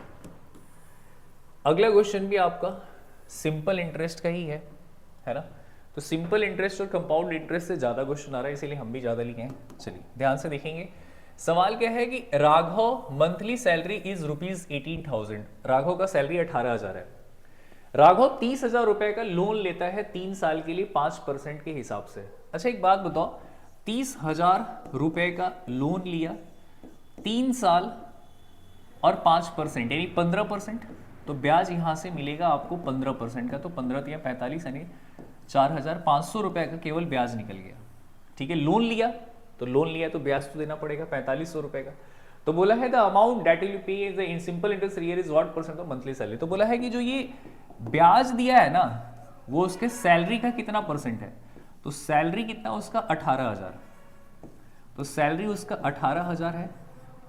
Speaker 1: अगला क्वेश्चन भी आपका सिंपल इंटरेस्ट का ही है ना। तो सिंपल इंटरेस्ट और कंपाउंड इंटरेस्ट से ज्यादा क्वेश्चन आ रहा है, इसीलिए हम भी ज्यादा लिखे हैं। चलिए ध्यान से देखेंगे। सवाल क्या है कि Raghav monthly salary is ₹18,000। Raghav का सैलरी 18,000 है। राघव 30,000 रुपए का लोन लेता है 3 साल के लिए 5% के हिसाब से। अच्छा एक बात बताओ, 30,000 रुपए का लोन लिया, 3 साल और 5% यानी 15%, तो ब्याज यहां से मिलेगा आपको 15% का। तो 15 या 45 यानी 4,500 रुपए का केवल ब्याज निकल गया। ठीक है, लोन लिया तो लोन लिया तो ब्याज तो देना पड़ेगा 4500 रुपए का। तो बोला है the amount that will pay the in simple interest year is what percent of monthly salary. तो बोला है कि जो ये ब्याज दिया है ना वो उसके सैलरी का कितना परसेंट है। तो सैलरी कितना उसका 18,000, तो सैलरी उसका 18,000 है,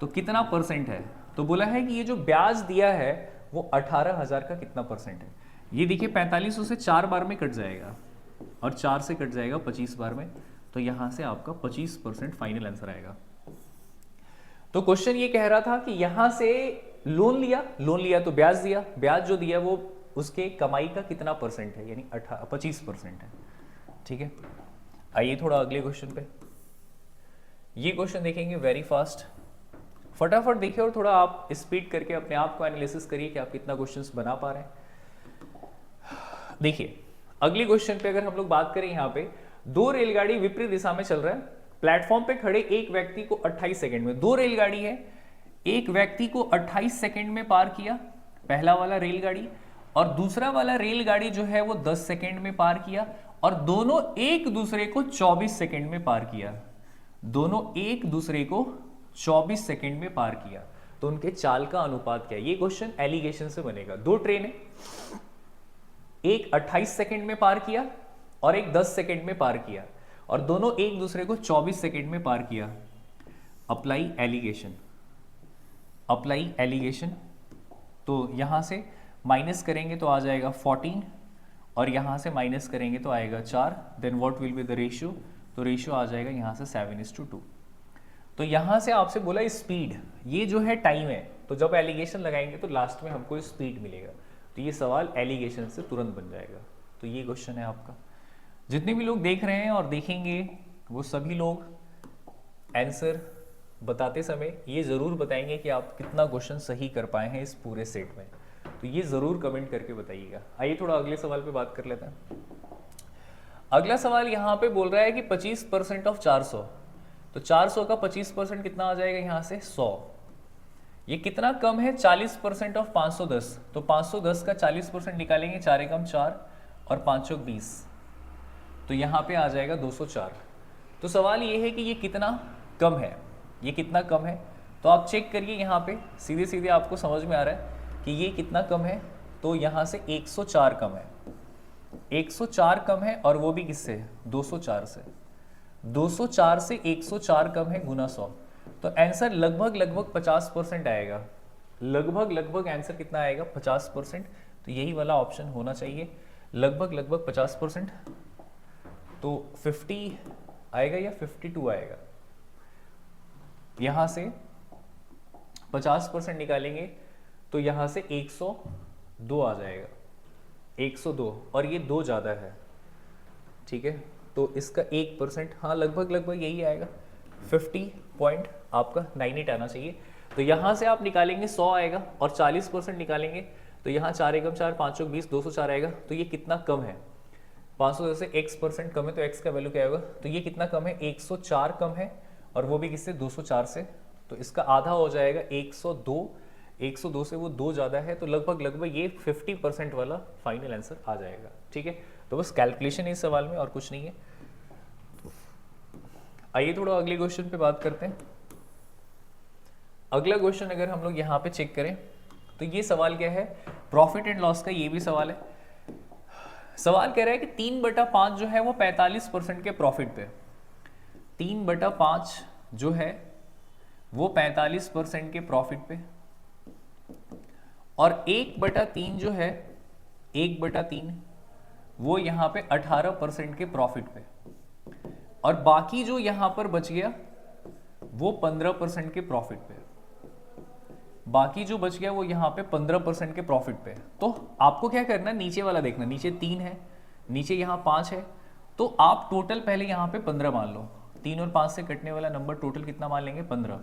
Speaker 1: तो कितना परसेंट है। तो बोला है कि ये जो ब्याज दिया है वो 18,000 का कितना परसेंट है। ये देखिए 4500 से 4 बार में कट जाएगा और 4 से कट जाएगा 25 बार में, तो यहां से आपका 25% फाइनल आंसर आएगा। तो क्वेश्चन ये कह रहा था कि यहां से लोन लिया तो ब्याज दिया, ब्याज जो दिया वो उसके कमाई का कितना परसेंट है, यानी 25% है। ठीक है, आइए थोड़ा अगले क्वेश्चन पे। ये क्वेश्चन देखेंगे वेरी फास्ट, फटाफट देखिए और थोड़ा आप स्पीड करके अपने आप को एनालिसिस करिए कि आप कितना क्वेश्चंस बना पा रहे हैं। देखिए अगले क्वेश्चन पे अगर हम लोग बात करें, यहाँ पे 2 रेलगाड़ी विपरीत दिशा में चल रहा है। प्लेटफॉर्म पे खड़े एक व्यक्ति को 28 सेकंड में, 2 रेलगाड़ी है, एक व्यक्ति को 28 सेकंड में पार किया पहला वाला रेलगाड़ी, और दूसरा वाला रेलगाड़ी जो है वो 10 सेकंड में पार किया, और दोनों एक दूसरे को 24 सेकंड में पार किया। दोनों एक दूसरे को 24 सेकंड में पार किया, तो उनके चाल का अनुपात क्या है। ये क्वेश्चन एलिगेशन से बनेगा। 2 ट्रेन है, एक 28 सेकंड में पार किया और एक 10 सेकंड में पार किया, और दोनों एक दूसरे को 24 सेकंड में पार किया। Apply alligation, apply alligation. तो यहां से माइनस करेंगे तो आ जाएगा 14, और यहां से माइनस करेंगे तो आएगा 4। Then what will be the ratio, तो रेशियो आ जाएगा यहां से 7:2। तो यहां से आपसे बोला स्पीड, ये जो है टाइम है, तो जब एलिगेशन लगाएंगे तो लास्ट में हमको स्पीड मिलेगा। तो ये सवाल एलिगेशन से तुरंत बन जाएगा। तो ये क्वेश्चन है आपका। जितने भी लोग देख रहे हैं और देखेंगे वो सभी लोग आंसर बताते समय ये जरूर बताएंगे कि आप कितना क्वेश्चन सही कर पाए हैं इस पूरे सेट में। तो ये जरूर कमेंट करके बताइएगा। आइए थोड़ा अगले सवाल पे बात कर लेते हैं। अगला सवाल यहाँ पे बोल रहा है कि 25% ऑफ 400, तो 400 का 25% कितना आ जाएगा यहाँ से 100। ये कितना कम है, 40% ऑफ 510, तो 510 का 40% निकालेंगे, 4 एकम 4 और 5 चौक 20, तो यहाँ पे आ जाएगा 204। तो सवाल ये है कि ये कितना कम है, ये कितना कम है। तो आप चेक करिए, यहाँ पे सीधे सीधे आपको समझ में आ रहा है कि ये कितना कम है। तो यहाँ से 104 कम है, 104 कम है, और वो भी किससे, 204 से। 204 से 104 कम है गुना 100, तो आंसर लगभग 50% आएगा। लगभग लगभग आंसर कितना आएगा 50%, तो यही वाला ऑप्शन होना चाहिए, लगभग लगभग 50%। तो 50 आएगा या 52 आएगा? यहां से 50% निकालेंगे तो यहां से 102 आ जाएगा, 102, और ये 2 ज़्यादा है, ठीक है, तो इसका 1%, हाँ लगभग लगभग यही आएगा, 50 पॉइंट आपका 98 आना चाहिए। तो यहाँ से आप निकालेंगे 100 आएगा, और 40% निकालेंगे तो यहाँ 4 एकम 4, 5 चौक 20, 204 आएगा। तो ये कितना कम है? 500 से x% कम है, तो x का वैल्यू क्या होगा? तो ये कितना कम है? 104 कम है, और वो भी किससे? 204 से। तो इसका आधा हो जाएगा 102, 102 से वो 2 ज़्यादा है, तो लगभग लगभग ये 50% वाला फाइनल आंसर आ जाएगा, ठीक है। तो बस कैलकुलेशन है इस सवाल में, और कुछ नहीं है। आइए थोड़ा अगले क्वेश्चन पे बात करते हैं। अगला क्वेश्चन अगर हम लोग यहाँ पे चेक करें तो ये सवाल क्या है? प्रॉफिट एंड लॉस का ये भी सवाल है। सवाल कह रहा है कि 3/5 जो है वो 45% के प्रॉफिट पे, 3/5 जो है वो 45% के प्रॉफिट पे, और 1/3 जो है, 1/3 वो यहाँ पे 18% के प्रॉफिट पे, और बाकी जो यहाँ पर बच गया वो 15% के प्रॉफिट पे, बाकी जो बच गया वो यहाँ पे 15% के प्रॉफिट पे। तो आपको क्या करना है? नीचे वाला देखना, नीचे 3 है, नीचे यहाँ 5 है, तो आप टोटल पहले यहाँ पे 15 मान लो। 3 और 5 से कटने वाला नंबर टोटल कितना मान लेंगे? 15।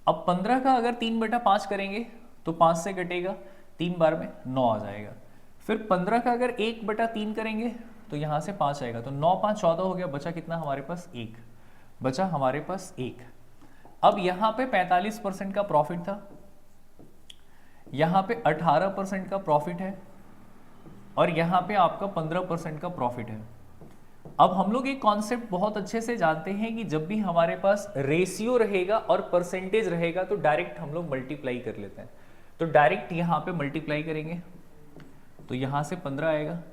Speaker 1: अब 15 का अगर 3/5 करेंगे तो 5 से कटेगा, 3 बार में 9 आ जाएगा। फिर 15 का अगर 1/3 करेंगे तो यहाँ से 5 आएगा, तो 9 5 14 हो गया, बचा कितना हमारे पास? 1 बचा हमारे पास 1। अब यहाँ पे 45% का प्रॉफिट था, यहाँ पे 18% का प्रॉफिट है, और यहाँ पे आपका 15% का प्रॉफिट है। अब हम लोग एक कॉन्सेप्ट बहुत अच्छे से जानते हैं कि जब भी हमारे पास रेशियो रहेगा और परसेंटेज रहेगा तो डायरेक्ट हम लोग मल्टीप्लाई कर लेते हैं। तो डायरेक्ट यहाँ पे मल्टीप्लाई करेंगे तो यहाँ से 15 आएगा,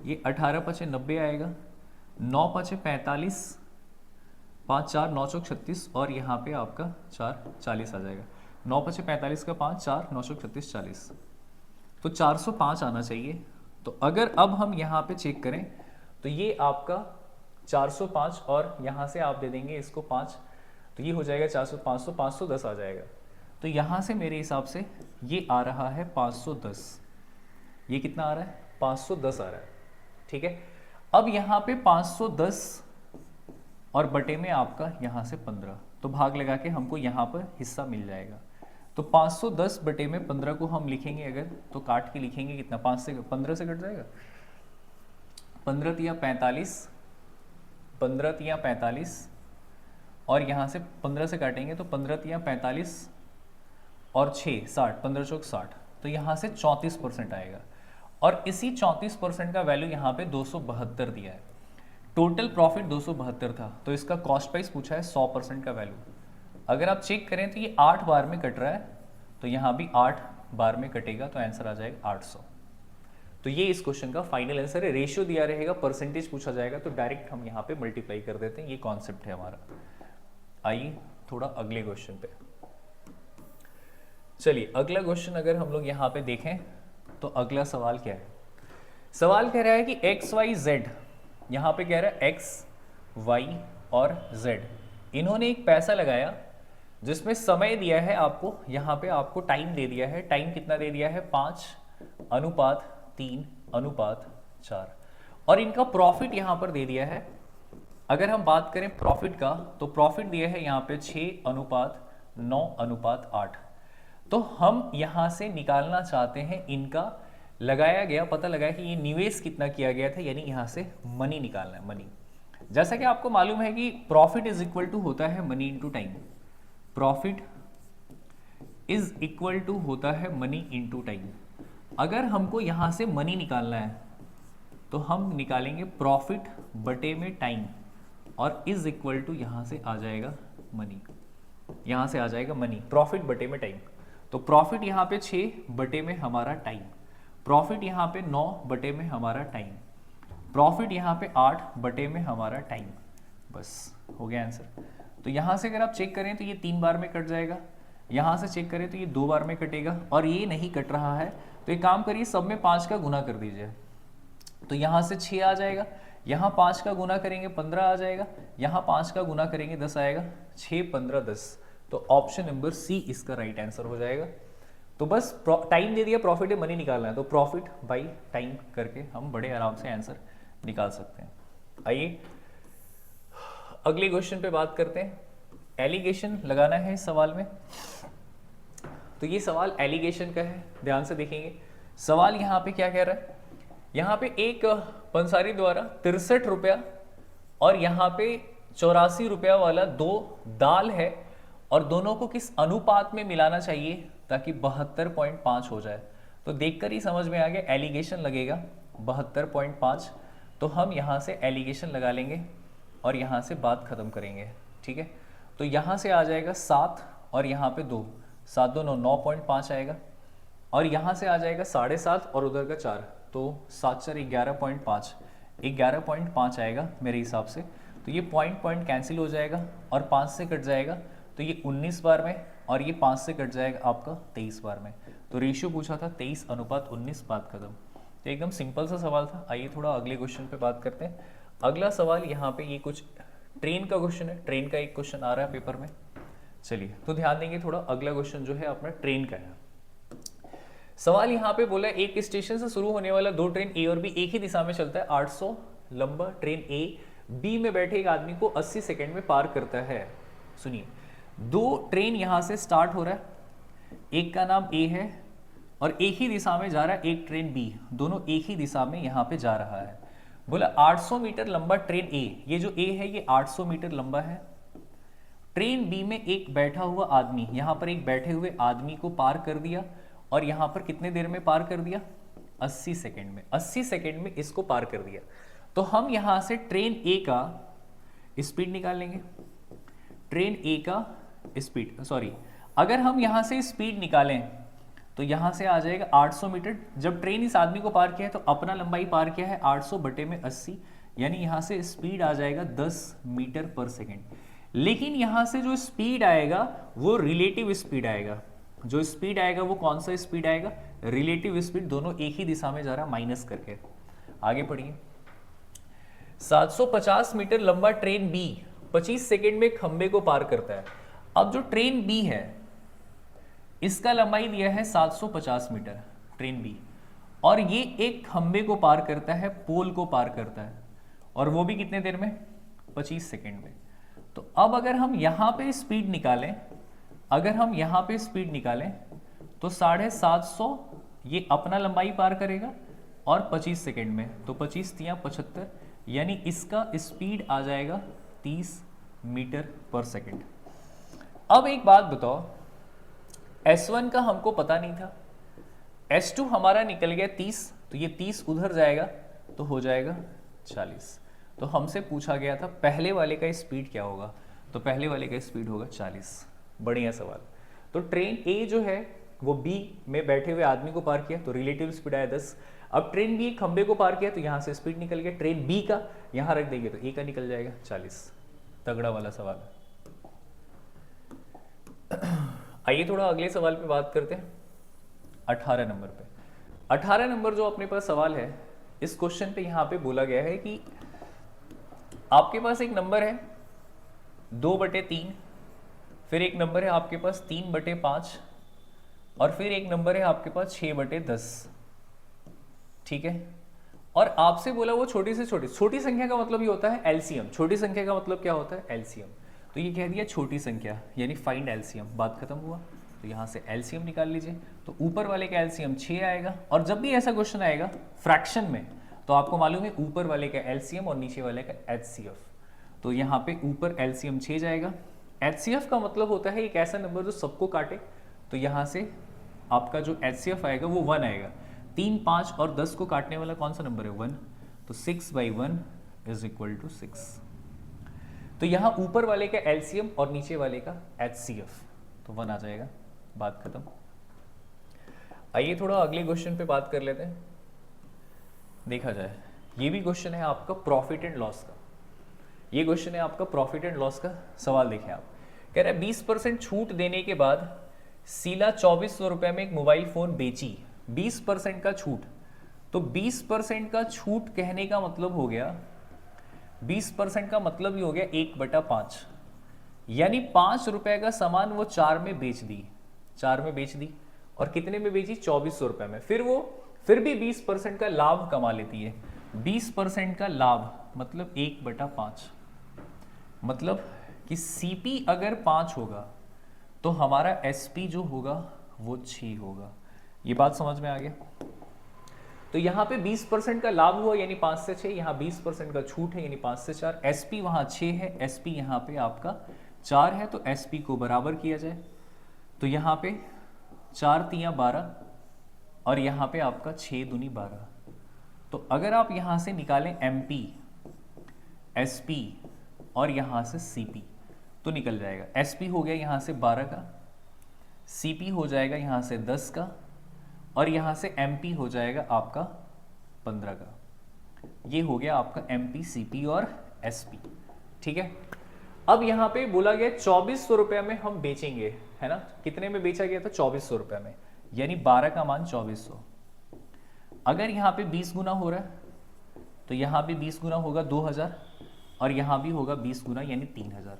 Speaker 1: ये 18 5 90 आएगा, 9 5 45, 5 4 9 चौक 36, और यहाँ पे आपका 4 40 आ जाएगा। 9 5 45 का 5, 4 9 चौक 36 40, तो 405 आना चाहिए। तो अगर अब हम यहाँ पे चेक करें तो ये आपका 405, और यहाँ से आप दे देंगे इसको 5, तो ये हो जाएगा 400, 500, 510 आ जाएगा। तो यहाँ से मेरे हिसाब से ये आ रहा है 510, ये कितना आ रहा है? 510 आ रहा है, ठीक है। अब यहाँ पे 510 और बटे में आपका यहाँ से 15, तो भाग लगा के हमको यहाँ पर हिस्सा मिल जाएगा। तो 510 बटे में 15 को हम लिखेंगे अगर, तो काट के लिखेंगे कितना? 5 से 15 से कट जाएगा, 15 तिया 45, 15 तिया 45, और यहाँ से 15 से काटेंगे तो 15 तिया 45 और 6 60, 15 चौक 60, तो यहाँ से 34% आएगा, और इसी 34% का वैल्यू यहाँ पे 272 दिया है। टोटल प्रॉफिट 272 था, तो इसका कॉस्ट प्राइस पूछा है 100% का वैल्यू। अगर आप चेक करें तो ये 8 बार में कट रहा है, तो यहाँ भी 8 बार में कटेगा, तो आंसर आ जाएगा 800। तो ये इस क्वेश्चन का फाइनल आंसर है। रेशियो दिया रहेगा, परसेंटेज पूछा जाएगा, तो डायरेक्ट हम यहाँ पे मल्टीप्लाई कर देते हैं, ये कॉन्सेप्ट है हमारा। आइए थोड़ा अगले क्वेश्चन पे चलिए। अगला क्वेश्चन अगर हम लोग यहाँ पे देखें तो अगला सवाल क्या है? सवाल कह रहा है कि एक्स वाई जेड, यहाँ पे कह रहा है एक्स वाई और जेड, इन्होंने एक पैसा लगाया जिसमें समय दिया है आपको, यहाँ पे आपको टाइम दे दिया है। टाइम कितना दे दिया है? 5:3:4, और इनका प्रॉफिट यहाँ पर दे दिया है। अगर हम बात करें प्रॉफिट का, तो प्रॉफिट दिया है यहाँ पे 6:9:8। तो हम यहाँ से निकालना चाहते हैं इनका लगाया गया, पता लगा कि ये निवेश कितना किया गया था, यानी यहाँ से मनी निकालना है, मनी। जैसा कि आपको मालूम है कि प्रॉफिट इज इक्वल टू होता है money into time, profit is equal to होता है मनी इंटू टाइम। अगर हमको यहाँ से मनी निकालना है तो हम निकालेंगे प्रॉफिट बटे में टाइम, और इज इक्वल टू यहाँ से आ जाएगा मनी, यहाँ से आ जाएगा मनी, प्रॉफिट बटे में टाइम। तो प्रॉफिट यहाँ पे 6 बटे में हमारा टाइम, प्रॉफिट यहाँ पे 9 बटे में हमारा टाइम, प्रॉफिट यहाँ पे 8 बटे में हमारा टाइम, बस हो गया आंसर। तो यहाँ से अगर आप चेक करें तो ये 3 बार में कट जाएगा, यहाँ से चेक करें तो ये 2 बार में कटेगा और ये नहीं कट रहा है, तो एक काम करिए सब में 5 का गुना कर दीजिए। तो यहाँ से 6 आ जाएगा, यहाँ 5 का गुना करेंगे 15 आ जाएगा, यहाँ 5 का गुना करेंगे 10 आएगा, 6 15 10। तो ऑप्शन नंबर सी इसका राइट आंसर हो जाएगा। तो बस टाइम दे दिया, प्रॉफिट है मनी निकालना है, तो प्रॉफिट बाई टाइम करके हम बड़े आराम से आंसर निकाल सकते हैं। आइए अगले क्वेश्चन पे बात करते हैं। एलिगेशन लगाना है इस सवाल में। तो ये सवाल एलिगेशन का है, ध्यान से देखेंगे। सवाल यहाँ पे क्या कह रहा है, यहाँ पे एक पंसारी द्वारा 63 रुपया और यहाँ पे 84 रुपया वाला 2 दाल है और दोनों को किस अनुपात में मिलाना चाहिए ताकि 72.5 हो जाए। तो देखकर ही समझ में आ गया एलिगेशन लगेगा 72.5। तो हम यहाँ से एलिगेशन लगा लेंगे और यहाँ से बात खत्म करेंगे, ठीक है। तो यहाँ से आ जाएगा 7 और यहाँ पे 2, 7 2 9, 9.5 आएगा और यहाँ से आ जाएगा 7.5 और उधर का 4, तो 7 4 11.5, 11.5 आएगा मेरे हिसाब से। तो ये पॉइंट कैंसिल हो जाएगा और 5 से कट जाएगा, तो ये 19 बार में और ये 5 से कट जाएगा आपका 23 बार में। तो रेशियो पूछा था 23:19, बात खत्म। तो एकदम सिंपल सा सवाल था। आइए थोड़ा अगले क्वेश्चन पे बात करते हैं। अगला सवाल यहाँ पे ये कुछ ट्रेन का क्वेश्चन है, ट्रेन का एक क्वेश्चन आ रहा है पेपर में। चलिए तो ध्यान देंगे थोड़ा, अगला क्वेश्चन जो है अपना ट्रेन का है। सवाल यहाँ पे बोला एक स्टेशन से शुरू होने वाला 2 ट्रेन ए और बी एक ही दिशा में चलता है। 800 लंबा ट्रेन ए बी में बैठे एक आदमी को 80 सेकंड में पार करता है। सुनिए, 2 ट्रेन यहाँ से स्टार्ट हो रहा है, एक का नाम ए है और एक ही दिशा में जा रहा है, एक ट्रेन बी, दोनों एक ही दिशा में यहाँ पे जा रहा है। बोला 800 मीटर लंबा ट्रेन ए, ये जो ए है ये 800 मीटर लंबा है। ट्रेन बी में एक बैठा हुआ आदमी, यहाँ पर एक बैठे हुए आदमी को पार कर दिया और यहाँ पर कितने देर में पार कर दिया, 80 सेकंड में। 80 सेकंड में इसको पार कर दिया। तो हम यहाँ से ट्रेन ए का स्पीड निकाल लेंगे। ट्रेन ए का स्पीड, सॉरी, अगर हम यहाँ से स्पीड निकालें तो यहाँ से आ जाएगा 800 मीटर। जब ट्रेन इस आदमी को पार किया है तो अपना लंबाई पार किया है 800 बटे में 80, यानी यहाँ से स्पीड आ जाएगा 10 मीटर पर सेकेंड। लेकिन यहाँ से जो स्पीड आएगा वो रिलेटिव स्पीड आएगा। जो स्पीड आएगा वो कौन सा स्पीड आएगा, रिलेटिव स्पीड, दोनों एक ही दिशा में जा रहा है, माइनस करके। आगे पढ़िए। 750 मीटर लंबा ट्रेन बी 25 सेकेंड में खंबे को पार करता है। अब जो ट्रेन बी है इसका लंबाई दिया है 750 मीटर ट्रेन बी, और ये एक खंबे को पार करता है, पोल को पार करता है, और वो भी कितने देर में, 25 सेकेंड में। तो अब अगर हम यहाँ पे स्पीड निकालें, अगर हम यहाँ पे स्पीड निकालें तो 750 ये अपना लंबाई पार करेगा और 25 सेकेंड में, तो 25 × 75, यानी इसका स्पीड आ जाएगा 30 मीटर पर सेकेंड। अब एक बात बताओ, S1 का हमको पता नहीं था, S2 हमारा निकल गया 30, तो ये 30 उधर जाएगा तो हो जाएगा 40। तो हमसे पूछा गया था पहले वाले का स्पीड क्या होगा, तो पहले वाले का स्पीड होगा 40। बढ़िया सवाल। तो ट्रेन ए जो है वो बी में बैठे हुए आदमी को पार किया तो रिलेटिव स्पीड आया 10। अब ट्रेन बी खंबे को पार किया तो यहाँ से स्पीड निकल गया, ट्रेन बी का यहाँ रख देंगे तो ए का निकल जाएगा 40। तगड़ा वाला सवाल। आइए थोड़ा अगले सवाल पे बात करते हैं। 18 नंबर पे, 18 नंबर जो अपने पास सवाल है, इस क्वेश्चन पे यहाँ पे बोला गया है कि आपके पास एक नंबर है 2/3, फिर एक नंबर है आपके पास 3/5 और फिर एक नंबर है आपके पास 6/10, ठीक है। और आपसे बोला वो छोटी से छोटी संख्या का मतलब ये होता है एलसीएम। छोटी संख्या का मतलब क्या होता है, एलसीएम। तो ये कह दिया छोटी संख्या, यानी फाइंड एलसीएम, बात खत्म हुआ। तो यहाँ से एलसीएम निकाल लीजिए, तो ऊपर वाले का एलसीएम 6 आएगा। और जब भी ऐसा क्वेश्चन आएगा फ्रैक्शन में तो आपको मालूम है ऊपर वाले का एलसीएम और नीचे वाले का एचसीएफ। तो यहाँ पे ऊपर एलसीएम 6 जाएगा, एचसीएफ का मतलब होता है एक ऐसा नंबर जो सबको काटे। तो यहाँ से आपका जो एचसीएफ आएगा वो 1 आएगा। 3, 5 और 10 को काटने वाला कौन सा नंबर है, 1। तो 6/1 = 6। तो यहाँ ऊपर वाले का एलसीएम और नीचे वाले का एचसीएफ, तो 1 आ जाएगा, बात खत्म। आइए थोड़ा अगले क्वेश्चन पे बात कर लेते हैं। देखा जाए, ये भी क्वेश्चन है आपका प्रॉफिट एंड लॉस का। ये क्वेश्चन है आपका प्रॉफिट एंड लॉस का। सवाल देखें आप, कह रहा है 20% छूट देने के बाद शीला 2400 रुपए में एक मोबाइल फोन बेची, 20% का छूट। तो 20% का छूट कहने का मतलब हो गया, 20% का मतलब ही हो गया 1/5, यानी 5 रुपए का सामान वो 4 में बेच दी, 4 में बेच दी। और कितने में बेची? 2400 रुपए में। फिर भी 20% का लाभ कमा लेती है। 20% का लाभ मतलब 1/5, मतलब कि सीपी अगर 5 होगा तो हमारा एसपी जो होगा वो 6 होगा। ये बात समझ में आ गया? तो यहाँ पे 20% का लाभ हुआ यानी 5 से 6, यहाँ 20% का छूट है यानी 5 से 4, एसपी वहाँ 6 है, एसपी यहाँ पे आपका 4 है, तो एसपी को बराबर किया जाए। तो यहाँ पे 4 तियाँ 12 और यहाँ पे आपका 6 दूनी 12। तो अगर आप यहाँ से निकालें एमपी, एसपी और यहाँ से सीपी तो निकल जाएगा। एसपी हो गया यहाँ से 12 का, सीपी हो जाएगा यहाँ से 10 का और यहाँ से एमपी हो जाएगा आपका 15 का। ये हो गया आपका एमपी, सीपी और एसपी। ठीक है। अब यहाँ पे बोला गया 2400 रुपये में हम बेचेंगे, है ना। कितने में बेचा गया था? 2400 रुपये में, यानी 12 का मान 2400। अगर यहाँ पे 20 गुना हो रहा है तो यहाँ भी 20 गुना होगा 2000 और यहाँ भी होगा 20 गुना यानी 3000।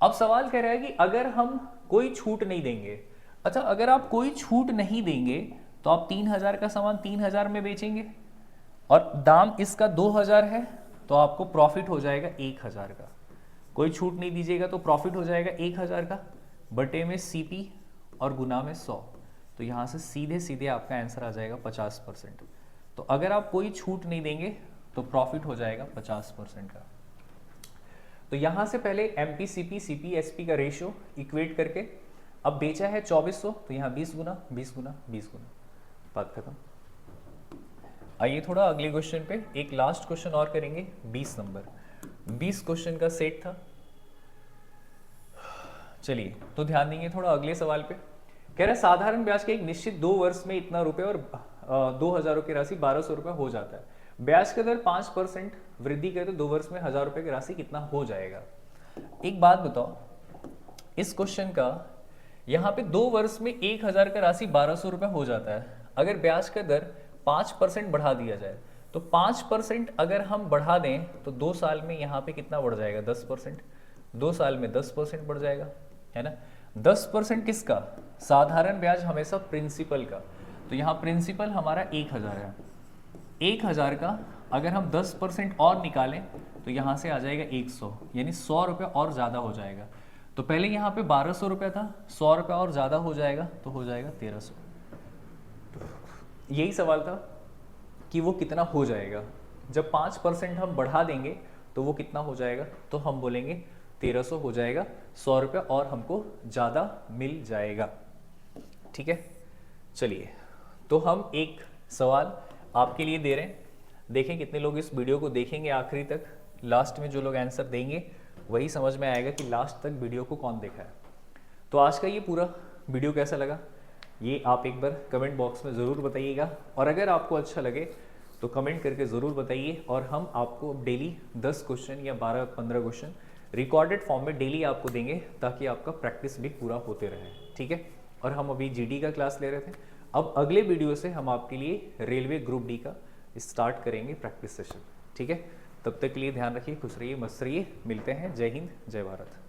Speaker 1: अब सवाल कह रहा है कि अगर हम कोई छूट नहीं देंगे, अच्छा अगर आप कोई छूट नहीं देंगे तो आप 3000 का सामान 3000 में बेचेंगे और दाम इसका 2000 है तो आपको प्रॉफिट हो जाएगा 1000 का। कोई छूट नहीं दीजिएगा तो प्रॉफिट हो जाएगा 1000 का, बटे में सीपी और गुना में 100। तो यहाँ से सीधे सीधे आपका आंसर आ जाएगा 50%। तो अगर आप कोई छूट नहीं देंगे तो प्रॉफिट हो जाएगा 50% का। तो यहाँ से पहले एमपी, सीपी, सीपी, एसपी का रेशियो इक्वेट करके अब बेचा है 2400 तो यहाँ 20 गुना 20 गुना 20 गुना, बात खत्म। आइए थोड़ा अगले क्वेश्चन पे, एक लास्ट क्वेश्चन और करेंगे। 20 नंबर, 20 क्वेश्चन का सेट था। चलिए तो ध्यान देंगे थोड़ा अगले सवाल पे। कह रहा है साधारण ब्याज के एक निश्चित 2 वर्ष में इतना रुपए और 2000 की राशि 1200 रुपए हो जाता है। ब्याज का दर 5% वृद्धि करे तो 2 वर्ष में 1000 रुपए की राशि कितना हो जाएगा। एक बात बताओ, इस क्वेश्चन का यहाँ पे 2 वर्ष में 1000 का राशि 1200 रुपए हो जाता है। अगर ब्याज का दर 5% बढ़ा दिया जाए तो 5% अगर हम बढ़ा दें तो 2 साल में यहाँ पे कितना बढ़ जाएगा? 10%। 2 साल में 10% बढ़ जाएगा, है ना। 10% किसका? साधारण ब्याज हमेशा प्रिंसिपल का। तो यहाँ प्रिंसिपल हमारा 1000 है, 1000 का अगर हम 10% और निकालें तो यहाँ से आ जाएगा 100, यानी 100 रुपये और ज़्यादा हो जाएगा। तो पहले यहाँ पे 1200 रुपये था, 100 रुपये और ज़्यादा हो जाएगा तो हो जाएगा 1300। यही सवाल था कि वो कितना हो जाएगा। जब 5% हम बढ़ा देंगे तो वो कितना हो जाएगा, तो हम बोलेंगे 1300 हो जाएगा, 100 रुपये और हमको ज़्यादा मिल जाएगा। ठीक है। चलिए तो हम एक सवाल आपके लिए दे रहे हैं, देखें कितने लोग इस वीडियो को देखेंगे आखिरी तक। लास्ट में जो लोग आंसर देंगे वही समझ में आएगा कि लास्ट तक वीडियो को कौन देखा है। तो आज का ये पूरा वीडियो कैसा लगा ये आप एक बार कमेंट बॉक्स में ज़रूर बताइएगा, और अगर आपको अच्छा लगे तो कमेंट करके ज़रूर बताइए। और हम आपको डेली 10 क्वेश्चन या 12-15 क्वेश्चन रिकॉर्डेड फॉर्म में डेली आपको देंगे ताकि आपका प्रैक्टिस भी पूरा होते रहे। ठीक है। और हम अभी जीडी का क्लास ले रहे थे, अब अगले वीडियो से हम आपके लिए रेलवे ग्रुप डी का स्टार्ट करेंगे प्रैक्टिस सेशन। ठीक है। तब तक के लिए ध्यान रखिए, खुश रहिए, मस्त रहिए, मिलते हैं। जय हिंद, जय भारत।